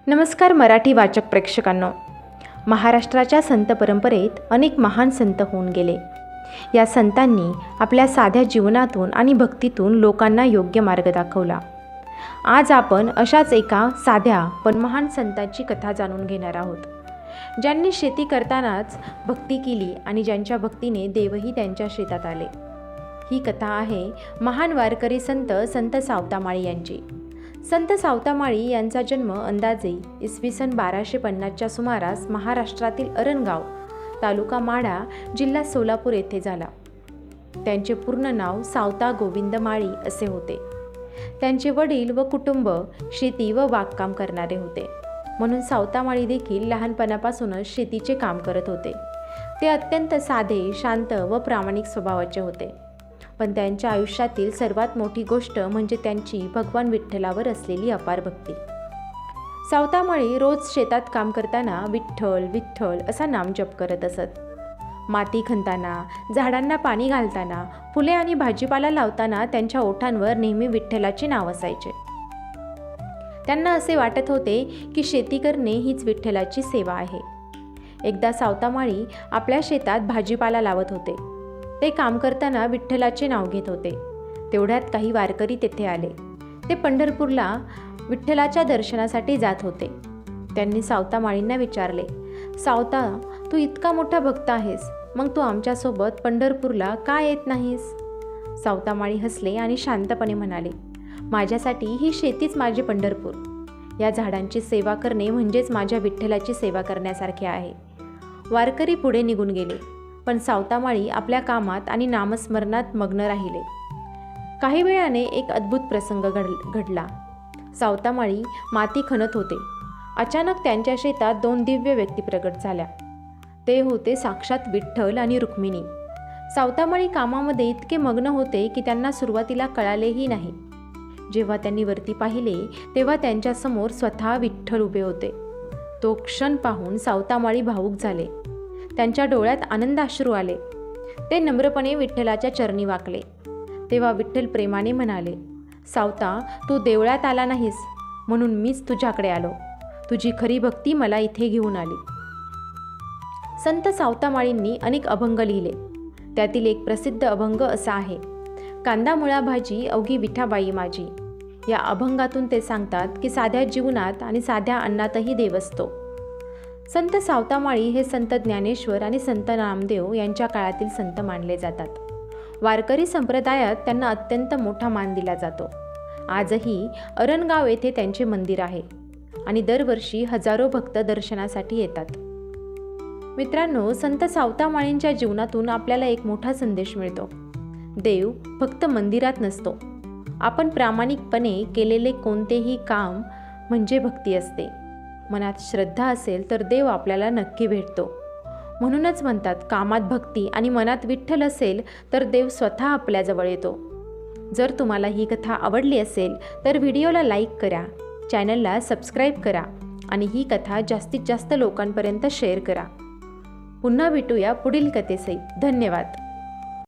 नमस्कार मराठी वाचक प्रेक्षकांनो, महाराष्ट्राच्या संत परंपरेत अनेक महान संत होऊन गेले। या संतांनी आपल्या साध्या जीवनातून आणि भक्तीतून लोकांना योग्य मार्ग दाखवला। आज आपण अशाच एका साध्या पण महान संतांची कथा जाणून घेणार आहोत, ज्यांनी शेती करतानाच भक्ती केली आणि ज्यांच्या भक्तीने देवही त्यांच्या शेतात आले। ही कथा आहे महान वारकरी संत सावतामाळी यांची। संत सावतामाळी यांचा जन्म अंदाजे इसवी सन 1250च्या सुमारास महाराष्ट्रातील अरणगाव, तालुका माढा, जिल्हा सोलापूर येथे झाला। त्यांचे पूर्ण नाव सावता गोविंद माळी असे होते। त्यांचे वडील व कुटुंब शेती व बागकाम करणारे होते, म्हणून सावतामाळी देखील लहानपणापासूनच शेतीचे काम करत होते। ते अत्यंत साधे, शांत व प्रामाणिक स्वभावाचे होते, पण त्यांच्या आयुष्यातील सर्वात मोठी गोष्ट म्हणजे त्यांची भगवान विठ्ठलावर असलेली अपार भक्ती। सावतामाळी रोज शेतात काम करताना विठ्ठल विठ्ठल असा नामजप करत असत। माती खणताना, झाडांना पाणी घालताना, फुले आणि भाजीपाला लावताना त्यांच्या ओठांवर नेहमी विठ्ठलाचे नाव असायचे। त्यांना असे वाटत होते की शेती करणे हीच विठ्ठलाची सेवा आहे। एकदा सावतामाळी आपल्या शेतात भाजीपाला लावत होते। ते काम करताना विठ्ठलाचे नाव घेत होते। तेवढ्यात काही वारकरी तेथे आले। ते पंढरपूरला विठ्ठलाच्या दर्शनासाठी जात होते। त्यांनी सावतामाळींना विचारले, सावता, तू इतका मोठा भक्त आहेस, मग तू आमच्यासोबत पंढरपूरला का येत नाहीस? सावतामाळी हसले आणि शांतपणे म्हणाले, माझ्यासाठी ही शेतीच माझी पंढरपूर। या झाडांची सेवा करणे म्हणजेच माझ्या विठ्ठलाची सेवा करण्यासारखे आहे। वारकरी पुढे निघून गेले, पण सावतामाळी आपल्या कामात आणि नामस्मरणात मग्न राहिले। काही वेळाने एक अद्भुत प्रसंग घडला। सावतामाळी माती खणत होते। अचानक त्यांच्या शेतात दोन दिव्य व्यक्ती प्रकट झाल्या। ते होते साक्षात विठ्ठल आणि रुक्मिणी। सावतामाळी कामामध्ये इतके मग्न होते की त्यांना सुरुवातीला कळालेही नाही। जेव्हा त्यांनी वरती पाहिले तेव्हा त्यांच्यासमोर स्वतः विठ्ठल उभे होते। तो क्षण पाहून सावतामाळी भावुक झाले। त्यांच्या डोळ्यात आनंदाश्रू आले। ते नम्रपणे विठ्ठलाच्या चरणी वाकले। तेव्हा विठ्ठल प्रेमाने म्हणाले, सावता, तू देवळात आला नाहीस म्हणून मीच तुझ्याकडे आलो। तुझी खरी भक्ती मला इथे घेऊन आली। संत सावतामाळींनी अनेक अभंग लिहिले। त्यातील एक प्रसिद्ध अभंग असा आहे, कांदा मुळा भाजी अवघी विठाबाई माझी। या अभंगातून ते सांगतात की साध्या जीवनात आणि साध्या अन्नातही देव असतो। संत सावतामाळी हे संत ज्ञानेश्वर आणि संत नामदेव यांच्या काळातील संत मानले जातात। वारकरी संप्रदायात त्यांना अत्यंत मोठा मान दिला जातो। आजही अरणगाव येथे त्यांचे मंदिर आहे आणि दरवर्षी हजारो भक्त दर्शनासाठी येतात। मित्रांनो, संत सावतामाळींच्या जीवनातून आपल्याला एक मोठा संदेश मिळतो। देव फक्त मंदिरात नसतो। आपण प्रामाणिकपणे केलेले कोणतेही काम म्हणजे भक्ती असते। मनात श्रद्धा असेल तर देव आपल्याला नक्की भेटतो। म्हणूनच म्हणतात, कामात भक्ती आणि मनात विठ्ठल असेल तर देव स्वतः आपल्याजवळ येतो। जर तुम्हाला ही कथा आवडली असेल तर व्हिडिओला लाईक करा, चॅनलला सबस्क्राईब करा आणि ही कथा जास्तीत जास्त लोकांपर्यंत शेअर करा। पुन्हा भेटूया पुढील कथेसहित। धन्यवाद।